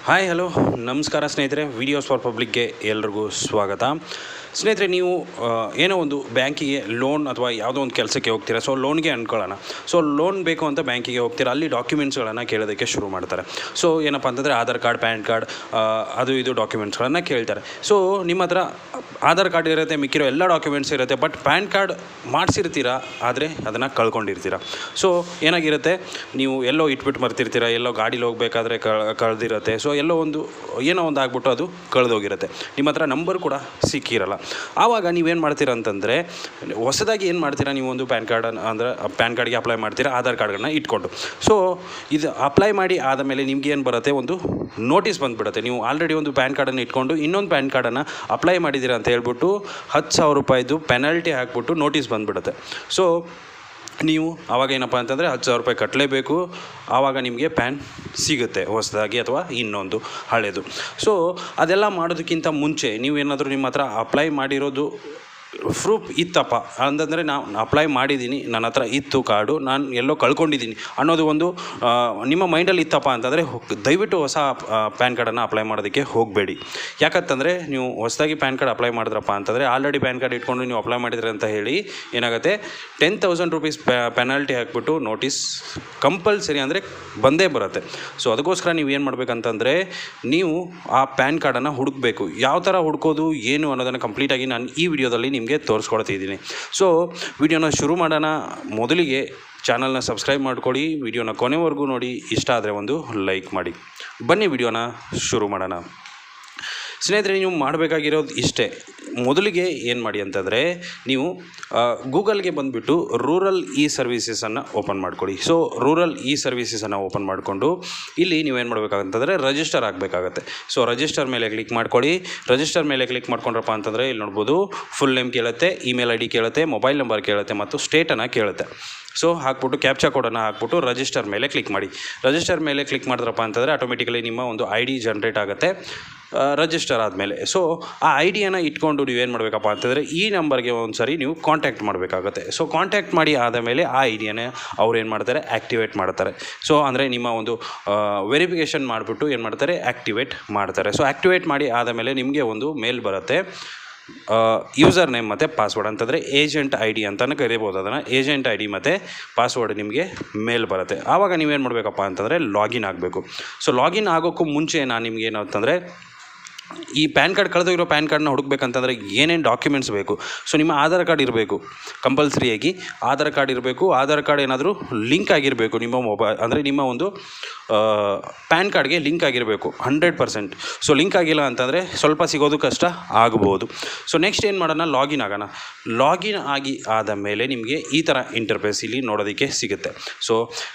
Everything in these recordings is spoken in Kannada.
ಹಾಯ್ ಹಲೋ ನಮಸ್ಕಾರ ಸ್ನೇಹಿತರೆ, ವಿಡಿಯೋಸ್ ಫಾರ್ ಪಬ್ಲಿಕ್ಗೆ ಎಲ್ರಿಗೂ ಸ್ವಾಗತ. ಸ್ನೇಹಿತರೆ, ನೀವು ಏನೋ ಒಂದು ಬ್ಯಾಂಕಿಗೆ ಲೋನ್ ಅಥವಾ ಯಾವುದೋ ಒಂದು ಕೆಲಸಕ್ಕೆ ಹೋಗ್ತೀರಾ. ಸೊ ಲೋನ್ಗೆ ಅಂದ್ಕೊಳ್ಳೋಣ. ಸೊ ಲೋನ್ ಬೇಕು ಅಂತ ಬ್ಯಾಂಕಿಗೆ ಹೋಗ್ತೀರಾ, ಅಲ್ಲಿ ಡಾಕ್ಯುಮೆಂಟ್ಸ್ಗಳನ್ನು ಕೇಳೋದಕ್ಕೆ ಶುರು ಮಾಡ್ತಾರೆ. ಸೊ ಏನಪ್ಪ ಅಂತಂದರೆ ಆಧಾರ್ ಕಾರ್ಡ್, ಪ್ಯಾನ್ ಕಾರ್ಡ್, ಅದು ಇದು ಡಾಕ್ಯುಮೆಂಟ್ಸ್ಗಳನ್ನು ಕೇಳ್ತಾರೆ. ಸೊ ನಿಮ್ಮ ಹತ್ರ ಆಧಾರ್ ಕಾರ್ಡ್ ಇರುತ್ತೆ, ಮಿಕ್ಕಿರೋ ಎಲ್ಲ ಡಾಕ್ಯುಮೆಂಟ್ಸ್ ಇರುತ್ತೆ, ಬಟ್ ಪ್ಯಾನ್ ಕಾರ್ಡ್ ಮಾಡಿಸಿರ್ತೀರಾ, ಆದರೆ ಅದನ್ನು ಕಳ್ಕೊಂಡಿರ್ತೀರ. ಸೊ ಏನಾಗಿರುತ್ತೆ, ನೀವು ಎಲ್ಲೋ ಇಟ್ಬಿಟ್ಟು ಮರ್ತಿರ್ತೀರ, ಎಲ್ಲೋ ಗಾಡೀಲಿ ಹೋಗಬೇಕಾದ್ರೆ ಕಳೆದಿರುತ್ತೆ. ಸೊ ಏನೋ ಒಂದು ಆಗ್ಬಿಟ್ಟು ಅದು ಕಳೆದೋಗಿರುತ್ತೆ. ನಿಮ್ಮ ಹತ್ರ ನಂಬರ್ ಕೂಡ ಸಿಕ್ಕಿರಲ್ಲ. ಆವಾಗ ನೀವೇನು ಮಾಡ್ತೀರಾ ಅಂತಂದರೆ, ಹೊಸದಾಗಿ ಏನು ಮಾಡ್ತೀರಾ, ನೀವು ಒಂದು ಪ್ಯಾನ್ ಕಾರ್ಡ್ ಅಂದರೆ ಪ್ಯಾನ್ ಕಾರ್ಡ್ಗೆ ಅಪ್ಲೈ ಮಾಡ್ತೀರಾ ಆಧಾರ್ ಕಾರ್ಡ್ಗಳನ್ನ ಇಟ್ಕೊಂಡು. ಸೊ ಇದು ಅಪ್ಲೈ ಮಾಡಿ ಆದಮೇಲೆ ನಿಮ್ಗೆ ಏನು ಬರುತ್ತೆ, ಒಂದು ನೋಟಿಸ್ ಬಂದುಬಿಡುತ್ತೆ. ನೀವು ಆಲ್ರೆಡಿ ಒಂದು ಪ್ಯಾನ್ ಕಾರ್ಡನ್ನು ಇಟ್ಕೊಂಡು ಇನ್ನೊಂದು ಪ್ಯಾನ್ ಕಾರ್ಡನ್ನು ಅಪ್ಲೈ ಮಾಡಿದ್ದೀರಾ ಅಂತ ಹೇಳ್ಬಿಟ್ಟು 10,000 ರೂಪಾಯಿದು ಪೆನಾಲ್ಟಿ ಹಾಕ್ಬಿಟ್ಟು ನೋಟಿಸ್ ಬಂದುಬಿಡುತ್ತೆ. ಸೊ ನೀವು ಆವಾಗ ಏನಪ್ಪ ಅಂತಂದರೆ 10,000 ರೂಪಾಯಿ ಕಟ್ಟಲೇಬೇಕು. ಆವಾಗ ನಿಮಗೆ ಪ್ಯಾನ್ ಸಿಗುತ್ತೆ, ಹೊಸದಾಗಿ ಅಥವಾ ಇನ್ನೊಂದು ಹಳೆಯದು. ಸೊ ಅದೆಲ್ಲ ಮಾಡೋದಕ್ಕಿಂತ ಮುಂಚೆ ನೀವೇನಾದರೂ ನಿಮ್ಮ ಹತ್ರ ಅಪ್ಲೈ ಮಾಡಿರೋದು ಪ್ರೂಫ್ ಇತ್ತಪ್ಪ ಅಂತಂದರೆ, ನಾನು ಅಪ್ಲೈ ಮಾಡಿದ್ದೀನಿ, ನನ್ನ ಹತ್ರ ಇತ್ತು ಕಾರ್ಡು, ನಾನು ಎಲ್ಲೋ ಕಳ್ಕೊಂಡಿದ್ದೀನಿ ಅನ್ನೋದು ಒಂದು ನಿಮ್ಮ ಮೈಂಡಲ್ಲಿ ಇತ್ತಪ್ಪ ಅಂತಂದರೆ ದಯವಿಟ್ಟು ಹೊಸ ಪ್ಯಾನ್ ಕಾರ್ಡನ್ನು ಅಪ್ಲೈ ಮಾಡೋದಕ್ಕೆ ಹೋಗಬೇಡಿ. ಯಾಕಂತಂದರೆ ನೀವು ಹೊಸದಾಗಿ ಪ್ಯಾನ್ ಕಾರ್ಡ್ ಅಪ್ಲೈ ಮಾಡಿದ್ರಪ್ಪ ಅಂತಂದರೆ, ಆಲ್ರೆಡಿ ಪ್ಯಾನ್ ಕಾರ್ಡ್ ಇಟ್ಕೊಂಡು ನೀವು ಅಪ್ಲೈ ಮಾಡಿದ್ರಿ ಅಂತ ಹೇಳಿ ಏನಾಗುತ್ತೆ, 10,000 ರೂಪೀಸ್ ಪೆನಾಲ್ಟಿ ಹಾಕ್ಬಿಟ್ಟು ನೋಟಿಸ್ ಕಂಪಲ್ಸರಿ ಅಂದರೆ ಬಂದೇ ಬರುತ್ತೆ. ಸೊ ಅದಕ್ಕೋಸ್ಕರ ನೀವು ಏನು ಮಾಡಬೇಕಂತಂದರೆ, ನೀವು ಆ ಪ್ಯಾನ್ ಕಾರ್ಡನ್ನು ಹುಡುಕಬೇಕು. ಯಾವ ಥರ ಹುಡುಕೋದು ಏನು ಅನ್ನೋದನ್ನು ಕಂಪ್ಲೀಟಾಗಿ ನಾನು ಈ ವಿಡಿಯೋದಲ್ಲಿ ನಿಮಗೆ ತೋರಿಸ್ಕೊಡ್ತಿದ್ದೀನಿ. ಸೊ ವಿಡಿಯೋನ ಶುರು ಮಾಡೋಣ. ಮೊದಲಿಗೆ ಚಾನಲ್ನ ಸಬ್ಸ್ಕ್ರೈಬ್ ಮಾಡ್ಕೊಳ್ಳಿ, ವಿಡಿಯೋನ ಕೊನೆವರೆಗೂ ನೋಡಿ, ಇಷ್ಟ ಆದರೆ ಒಂದು ಲೈಕ್ ಮಾಡಿ. ಬನ್ನಿ ವಿಡಿಯೋನ ಶುರು ಮಾಡೋಣ. ಸ್ನೇಹಿತರೆ, ನೀವು ಮಾಡಬೇಕಾಗಿರೋದು ಇಷ್ಟೇ. ಮೊದಲಿಗೆ ಏನು ಮಾಡಿ ಅಂತಂದರೆ, ನೀವು ಗೂಗಲ್ಗೆ ಬಂದುಬಿಟ್ಟು ರೂರಲ್ ಇ ಸರ್ವೀಸಸನ್ನು ಓಪನ್ ಮಾಡ್ಕೊಳ್ಳಿ. ಸೊ ರೂರಲ್ ಇ ಸರ್ವೀಸಸನ್ನು ಓಪನ್ ಮಾಡಿಕೊಂಡು ಇಲ್ಲಿ ನೀವೇನು ಮಾಡಬೇಕಾಗಂತಂದರೆ ರಿಜಿಸ್ಟರ್ ಆಗಬೇಕಾಗತ್ತೆ. ಸೊ ರಿಜಿಸ್ಟರ್ ಮೇಲೆ ಕ್ಲಿಕ್ ಮಾಡ್ಕೊಳ್ಳಿ. ರಿಜಿಸ್ಟರ್ ಮೇಲೆ ಕ್ಲಿಕ್ ಮಾಡ್ಕೊಂಡ್ರಪ್ಪ ಅಂತಂದರೆ ಇಲ್ಲಿ ನೋಡ್ಬೋದು, ಫುಲ್ ನೇಮ್ ಕೇಳುತ್ತೆ, ಇಮೇಲ್ ID ಕೇಳುತ್ತೆ, ಮೊಬೈಲ್ ನಂಬರ್ ಕೇಳುತ್ತೆ ಮತ್ತು ಸ್ಟೇಟನ್ನು ಕೇಳುತ್ತೆ. ಸೊ ಹಾಕ್ಬಿಟ್ಟು ಕ್ಯಾಪ್ಚಾ ಕೋಡನ್ನು ಹಾಕ್ಬಿಟ್ಟು ರಿಜಿಸ್ಟರ್ ಮೇಲೆ ಕ್ಲಿಕ್ ಮಾಡಿ. ರಿಜಿಸ್ಟರ್ ಮೇಲೆ ಕ್ಲಿಕ್ ಮಾಡಿದ್ರಪ್ಪ ಅಂತಂದರೆ ಆಟೋಮೆಟಿಕಲಿ ನಿಮ್ಮ ಒಂದು ID ಜನ್ರೇಟ್ ಆಗುತ್ತೆ ರಿಜಿಸ್ಟರ್ ಆದಮೇಲೆ. ಸೊ ಆ ಐಡಿಯನ್ನು ಇಟ್ಕೊಂಡು ನೀವೇನು ಮಾಡಬೇಕಪ್ಪ ಅಂತಂದರೆ, ಈ ನಂಬರ್ಗೆ ಒಂದು ಸರಿ ನೀವು ಕಾಂಟ್ಯಾಕ್ಟ್ ಮಾಡಬೇಕಾಗತ್ತೆ. ಸೊ ಕಾಂಟ್ಯಾಕ್ಟ್ ಮಾಡಿ ಆದ ಮೇಲೆ ಆ ಐಡಿಯನ್ನು ಅವ್ರು ಏನು ಮಾಡ್ತಾರೆ, ಆ್ಯಕ್ಟಿವೇಟ್ ಮಾಡ್ತಾರೆ. ಸೊ ಅಂದರೆ ನಿಮ್ಮ ಒಂದು ವೆರಿಫಿಕೇಷನ್ ಮಾಡಿಬಿಟ್ಟು ಏನು ಮಾಡ್ತಾರೆ, ಆ್ಯಕ್ಟಿವೇಟ್ ಮಾಡ್ತಾರೆ. ಸೊ ಆ್ಯಕ್ಟಿವೇಟ್ ಮಾಡಿ ಆದ ಮೇಲೆ ನಿಮಗೆ ಒಂದು ಮೇಲ್ ಬರುತ್ತೆ, ಯೂಸರ್ ನೇಮ್ ಮತ್ತು ಪಾಸ್ವರ್ಡ್ ಅಂತಂದರೆ ಏಜೆಂಟ್ ID ಅಂತಲೇ ಕರಿಬೋದು. ಅದನ್ನು ಏಜೆಂಟ್ ID ಮತ್ತು ಪಾಸ್ವರ್ಡ್ ನಿಮಗೆ ಮೇಲ್ ಬರುತ್ತೆ. ಆವಾಗ ನೀವೇನು ಮಾಡಬೇಕಪ್ಪ ಅಂತಂದರೆ ಲಾಗಿನ್ ಆಗಬೇಕು. ಸೊ ಲಾಗಿನ್ ಆಗೋಕ್ಕೂ ಮುಂಚೆ ನಾನು ನಿಮ್ಗೆ ಏನು ಅಂತಂದರೆ, ಈ ಪ್ಯಾನ್ ಕಾರ್ಡ್ ಕಳೆದೋಗಿರೋ ಪ್ಯಾನ್ ಕಾರ್ಡ್ನ ಹುಡುಕ್ಬೇಕಂತಂದರೆ ಏನೇನು ಡಾಕ್ಯುಮೆಂಟ್ಸ್ ಬೇಕು. ಸೊ ನಿಮ್ಮ ಆಧಾರ್ ಕಾರ್ಡ್ ಇರಬೇಕು, ಕಂಪಲ್ಸರಿಯಾಗಿ ಆಧಾರ್ ಕಾರ್ಡ್ ಇರಬೇಕು. ಆಧಾರ್ ಕಾರ್ಡ್ ಏನಾದರೂ ಲಿಂಕ್ ಆಗಿರಬೇಕು ನಿಮ್ಮ ಮೊಬೈಲ್, ಅಂದರೆ ನಿಮ್ಮ ಒಂದು ಪ್ಯಾನ್ ಕಾರ್ಡ್ಗೆ ಲಿಂಕ್ ಆಗಿರಬೇಕು 100%. ಸೊ ಲಿಂಕ್ ಆಗಿಲ್ಲ ಅಂತಂದರೆ ಸ್ವಲ್ಪ ಸಿಗೋದು ಕಷ್ಟ ಆಗ್ಬೋದು. ಸೊ ನೆಕ್ಸ್ಟ್ ಏನು ಮಾಡೋಣ, ಲಾಗಿನ್ ಆಗೋಣ. ಲಾಗಿನ್ ಆದ ಮೇಲೆ ನಿಮಗೆ ಈ ಥರ ಇಂಟರ್ಫೇಸ್ ಇಲ್ಲಿ ನೋಡೋದಕ್ಕೆ ಸಿಗುತ್ತೆ. ಸೊ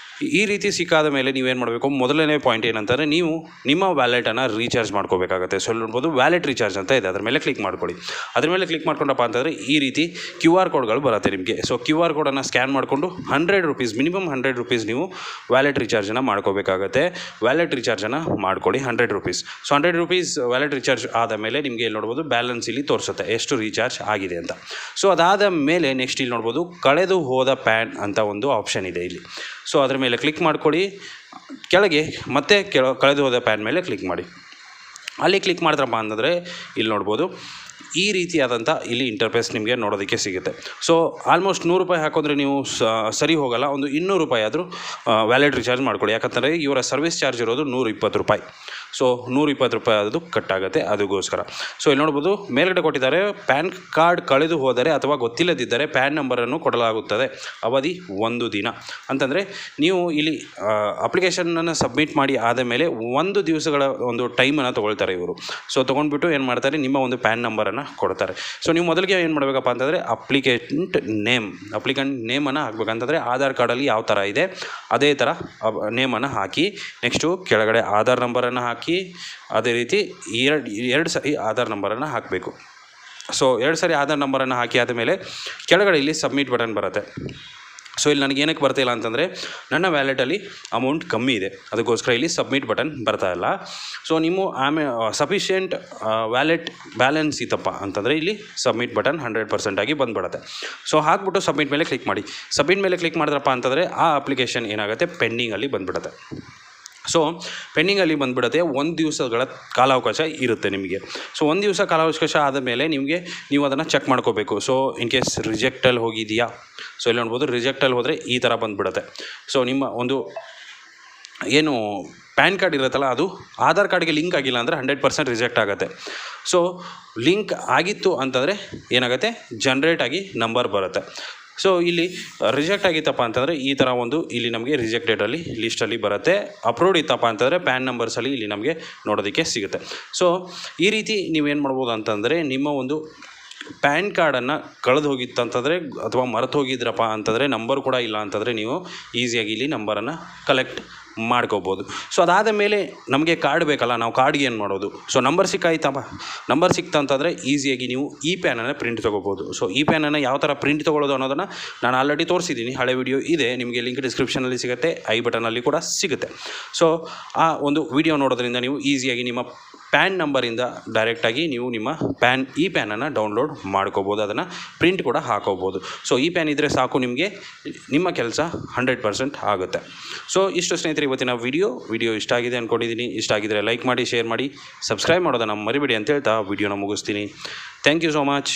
ಈ ರೀತಿ ಸಿಕ್ಕಾದ ಮೇಲೆ ನೀವೇನು ಮಾಡಬೇಕು, ಮೊದಲನೇ ಪಾಯಿಂಟ್ ಏನಂತಂದರೆ, ನೀವು ನಿಮ್ಮ ವ್ಯಾಲೆಟನ್ನು ರೀಚಾರ್ಜ್ ಮಾಡ್ಕೋಬೇಕಾಗುತ್ತೆ. ಸೊ ನೋಡ್ಬೋದು ವ್ಯಾಲೆಟ್ ರೀಚಾರ್ಜ್ ಅಂತ ಇದೆ, ಅದ್ರ ಮೇಲೆ ಕ್ಲಿಕ್ ಮಾಡ್ಕೊಳ್ಳಿ. ಅದ್ರ ಮೇಲೆ ಕ್ಲಿಕ್ ಮಾಡ್ಕೊಂಡಪ್ಪ ಅಂತಂದರೆ ಈ ರೀತಿ QR ಕೋಡ್ಗಳು ಬರುತ್ತೆ ನಿಮಗೆ. ಸೊ QR ಕೋಡನ್ನು ಸ್ಕ್ಯಾನ್ ಮಾಡಿಕೊಂಡು 100 ರೂಪೀಸ್, ಮಿನಿಮಮ್ 100 ರೂಪೀಸ್ ನೀವು ವ್ಯಾಲೆಟ್ ರೀಚಾರ್ಜನ್ನು ಮಾಡ್ಕೋಬೇಕಾಗತ್ತೆ. ವ್ಯಾಲೆಟ್ ರೀಚಾರ್ಜನ್ನು ಮಾಡ್ಕೊಳ್ಳಿ 100 rupees. So 100 rupees wallet recharge ಆದ ಮೇಲೆ ನಿಮಗೆ ಇಲ್ಲಿ ನೋಡ್ಬೋದು ಬ್ಯಾಲೆನ್ಸ್ ಇಲ್ಲಿ ತೋರಿಸುತ್ತೆ ಎಷ್ಟು ರೀಚಾರ್ಜ್ ಆಗಿದೆ ಅಂತ. ಸೊ ಅದಾದ ಮೇಲೆ ನೆಕ್ಸ್ಟ್ ಇಲ್ಲಿ ನೋಡ್ಬೋದು ಕಳೆದು ಹೋದ ಪ್ಯಾನ್ ಅಂತ ಒಂದು ಆಪ್ಷನ್ ಇದೆ ಇಲ್ಲಿ. ಸೊ ಅದ್ರ ಮೇಲೆ ಕ್ಲಿಕ್ ಮಾಡ್ಕೊಳ್ಳಿ. ಕೆಳಗೆ ಮತ್ತೆ ಕಳೆದು ಹೋದ ಪ್ಯಾನ್ ಮೇಲೆ ಕ್ಲಿಕ್ ಮಾಡಿ. ಅಲ್ಲಿ ಕ್ಲಿಕ್ ಮಾಡಿದ್ರಪ್ಪ ಅಂತಂದರೆ ಇಲ್ಲಿ ನೋಡ್ಬೋದು ಈ ರೀತಿಯಾದಂಥ ಇಲ್ಲಿ ಇಂಟರ್ಫೇಸ್ ನಿಮಗೆ ನೋಡೋದಕ್ಕೆ ಸಿಗುತ್ತೆ. ಸೊ ಆಲ್ಮೋಸ್ಟ್ 100 ರೂಪಾಯಿ ಹಾಕಿದ್ರೆ ನೀವು ಸರಿ ಹೋಗಲ್ಲ, ಒಂದು 200 ರೂಪಾಯಿ ಆದರೂ ವ್ಯಾಲೆಟ್ ರೀಚಾರ್ಜ್ ಮಾಡ್ಕೊಳ್ಳಿ. ಯಾಕಂತಂದರೆ ಇವರ ಸರ್ವಿಸ್ ಚಾರ್ಜ್ ಇರೋದು 120 ರೂಪಾಯಿ. ಸೊ 120 ರೂಪಾಯಿ ಅದು ಕಟ್ಟಾಗುತ್ತೆ, ಅದಕ್ಕೋಸ್ಕರ. ಸೊ ಇಲ್ಲಿ ನೋಡ್ಬೋದು ಮೇಲ್ಗಡೆ ಕೊಟ್ಟಿದ್ದಾರೆ, ಪ್ಯಾನ್ ಕಾರ್ಡ್ ಕಳೆದು ಹೋದರೆ ಅಥವಾ ಗೊತ್ತಿಲ್ಲದಿದ್ದರೆ ಪ್ಯಾನ್ ನಂಬರನ್ನು ಕೊಡಲಾಗುತ್ತದೆ, ಅವಧಿ 1 ದಿನ ಅಂತಂದರೆ ನೀವು ಇಲ್ಲಿ ಅಪ್ಲಿಕೇಶನನ್ನು ಸಬ್ಮಿಟ್ ಮಾಡಿ ಆದ ಮೇಲೆ 1 ದಿವಸಗಳ ಒಂದು ಟೈಮನ್ನು ತೊಗೊಳ್ತಾರೆ ಇವರು. ಸೊ ತೊಗೊಂಡ್ಬಿಟ್ಟು ಏನು ಮಾಡ್ತಾರೆ, ನಿಮ್ಮ ಒಂದು ಪ್ಯಾನ್ ನಂಬರನ್ನು ಕೊಡ್ತಾರೆ. ಸೊ ನೀವು ಮೊದಲಿಗೆ ಏನು ಮಾಡಬೇಕಪ್ಪ ಅಂತಂದರೆ ಅಪ್ಲಿಕೆಂಟ್ ನೇಮನ್ನು ಹಾಕಬೇಕಂತಂದರೆ ಆಧಾರ್ ಕಾರ್ಡಲ್ಲಿ ಯಾವ ಥರ ಇದೆ ಅದೇ ಥರ ನೇಮನ್ನು ಹಾಕಿ, ನೆಕ್ಸ್ಟು ಕೆಳಗಡೆ ಆಧಾರ್ ನಂಬರನ್ನು ಹಾಕಿ, ಅದೇ ರೀತಿ ಎರಡು ಸರಿ ಆಧಾರ್ ನಂಬರನ್ನು ಹಾಕಬೇಕು. ಸೊ 2 ಸರಿ ಆಧಾರ್ ನಂಬರನ್ನು ಹಾಕಿ ಆದಮೇಲೆ ಕೆಳಗಡೆ ಇಲ್ಲಿ ಸಬ್ಮಿಟ್ ಬಟನ್ ಬರುತ್ತೆ. ಸೊ ಇಲ್ಲಿ ನನಗೆ ಏನಕ್ಕೆ ಬರ್ತಾಯಿಲ್ಲ ಅಂತಂದರೆ, ನನ್ನ ವ್ಯಾಲೆಟಲ್ಲಿ ಅಮೌಂಟ್ ಕಮ್ಮಿ ಇದೆ, ಅದಕ್ಕೋಸ್ಕರ ಇಲ್ಲಿ ಸಬ್ಮಿಟ್ ಬಟನ್ ಬರ್ತಾಯಿಲ್ಲ. ಸೊ ನೀವು ಸಫಿಷಿಯೆಂಟ್ ವ್ಯಾಲೆಟ್ ಬ್ಯಾಲೆನ್ಸ್ ಇತ್ತಪ್ಪ ಅಂತಂದರೆ ಇಲ್ಲಿ ಸಬ್ಮಿಟ್ ಬಟನ್ 100% ಆಗಿ ಬಂದುಬಿಡುತ್ತೆ. ಸೊ ಹಾಕ್ಬಿಟ್ಟು ಸಬ್ಮಿಟ್ ಮೇಲೆ ಕ್ಲಿಕ್ ಮಾಡಿ. ಸಬ್ಮಿಟ್ ಮೇಲೆ ಕ್ಲಿಕ್ ಮಾಡಿದ್ರಪ್ಪ ಅಂತಂದರೆ ಆ ಅಪ್ಲಿಕೇಶನ್ ಏನಾಗುತ್ತೆ, ಪೆಂಡಿಂಗಲ್ಲಿ ಬಂದುಬಿಡುತ್ತೆ. ಸೊ ಪೆಂಡಿಂಗಲ್ಲಿ ಬಂದುಬಿಡುತ್ತೆ, 1 ದಿವಸಗಳ ಕಾಲಾವಕಾಶ ಇರುತ್ತೆ ನಿಮಗೆ. ಸೊ 1 ದಿವಸ ಕಾಲಾವಕಾಶ ಆದ ಮೇಲೆ ನೀವು ಅದನ್ನು ಚೆಕ್ ಮಾಡ್ಕೋಬೇಕು. ಸೊ ಇನ್ ಕೇಸ್ ರಿಜೆಕ್ಟಲ್ಲಿ ಹೋಗಿದೆಯಾ, ಸೊ ಇಲ್ಲಿ ನೋಡ್ಬೋದು ರಿಜೆಕ್ಟಲ್ಲಿ ಹೋದರೆ ಈ ಥರ ಬಂದುಬಿಡುತ್ತೆ. ಸೊ ನಿಮ್ಮ ಒಂದು ಏನು ಪ್ಯಾನ್ ಕಾರ್ಡ್ ಇರುತ್ತಲ್ಲ ಅದು ಆಧಾರ್ ಕಾರ್ಡ್ಗೆ ಲಿಂಕ್ ಆಗಿಲ್ಲ ಅಂದರೆ 100% ರಿಜೆಕ್ಟ್ ಆಗುತ್ತೆ. ಸೊ ಲಿಂಕ್ ಆಗಿತ್ತು ಅಂತಂದರೆ ಏನಾಗುತ್ತೆ, ಜನ್ರೇಟ್ ಆಗಿ ನಂಬರ್ ಬರುತ್ತೆ. ಸೊ ಇಲ್ಲಿ ರಿಜೆಕ್ಟ್ ಆಗಿತ್ತಪ್ಪ ಅಂತಂದರೆ ಈ ಥರ ಇಲ್ಲಿ ನಮಗೆ ರಿಜೆಕ್ಟೆಡಲ್ಲಿ ಲಿಸ್ಟಲ್ಲಿ ಬರುತ್ತೆ. ಅಪ್ರೂವ್ಡ್ ಇತ್ತಪ್ಪ ಅಂತಂದರೆ ಪ್ಯಾನ್ ನಂಬರ್ಸಲ್ಲಿ ಇಲ್ಲಿ ನಮಗೆ ನೋಡೋದಕ್ಕೆ ಸಿಗುತ್ತೆ. ಸೊ ಈ ರೀತಿ ನೀವೇನು ಮಾಡ್ಬೋದು ಅಂತಂದರೆ, ನಿಮ್ಮ ಒಂದು ಪ್ಯಾನ್ ಕಾರ್ಡನ್ನು ಕಳೆದು ಹೋಗಿತ್ತಂತಂದರೆ ಅಥವಾ ಮರೆತು ಹೋಗಿದ್ರಪ್ಪ ಅಂತಂದರೆ, ನಂಬರ್ ಕೂಡ ಇಲ್ಲ ಅಂತಂದರೆ ನೀವು ಈಸಿಯಾಗಿ ಇಲ್ಲಿ ನಂಬರನ್ನು ಕಲೆಕ್ಟ್ ಮಾಡ್ಕೋಬೋದು. ಸೊ ಅದಾದ ಮೇಲೆ ನಮಗೆ ಕಾರ್ಡ್ ಬೇಕಲ್ಲ, ನಾವು ಕಾರ್ಡ್ಗೆ ಏನು ಮಾಡೋದು? ಸೊ ನಂಬರ್ ಸಿಕ್ತಂತಂದರೆ ಈಸಿಯಾಗಿ ನೀವು ಈ ಪ್ಯಾನನ್ನು ಪ್ರಿಂಟ್ ತೊಗೋಬೋದು. ಸೊ ಈ ಪ್ಯಾನನ್ನು ಯಾವ ಥರ ಪ್ರಿಂಟ್ ತೊಗೊಳ್ಳೋದು ಅನ್ನೋದನ್ನು ನಾನು ಆಲ್ರೆಡಿ ತೋರಿಸಿದ್ದೀನಿ, ಹಳೆ ವಿಡಿಯೋ ಇದೆ, ನಿಮಗೆ ಲಿಂಕ್ ಡಿಸ್ಕ್ರಿಪ್ಷನಲ್ಲಿ ಸಿಗುತ್ತೆ, ಐ ಬಟನಲ್ಲಿ ಕೂಡ ಸಿಗುತ್ತೆ. ಸೊ ಆ ಒಂದು ವಿಡಿಯೋ ನೋಡೋದ್ರಿಂದ ನೀವು ಈಸಿಯಾಗಿ ನಿಮ್ಮ ಪ್ಯಾನ್ ನಂಬರಿಂದ ಡೈರೆಕ್ಟಾಗಿ ನೀವು ನಿಮ್ಮ ಈ ಪ್ಯಾನನ್ನು ಡೌನ್ಲೋಡ್ ಮಾಡ್ಕೋಬೋದು, ಅದನ್ನು ಪ್ರಿಂಟ್ ಕೂಡ ಹಾಕೋಬೋದು. ಸೊ ಈ ಪ್ಯಾನ್ ಇದ್ದರೆ ಸಾಕು, ನಿಮ್ಮ ಕೆಲಸ 100% ಆಗುತ್ತೆ. ಸೊ ಇಷ್ಟು ಸ್ನೇಹಿತರೆ ಇವತ್ತಿನ ವಿಡಿಯೋ ಇಷ್ಟ ಆಗಿದೆ ಅಂದ್ಕೊಂಡಿದ್ದೀನಿ. ಇಷ್ಟ ಆಗಿದ್ದರೆ ಲೈಕ್ ಮಾಡಿ, ಶೇರ್ ಮಾಡಿ, ಸಬ್ಸ್ಕ್ರೈಬ್ ಮಾಡೋದನ್ನು ಮರಿಬೇಡಿ ಅಂತ ಹೇಳ್ತಾ ವಿಡಿಯೋನ ಮುಗಿಸ್ತೀನಿ. Thank you so much.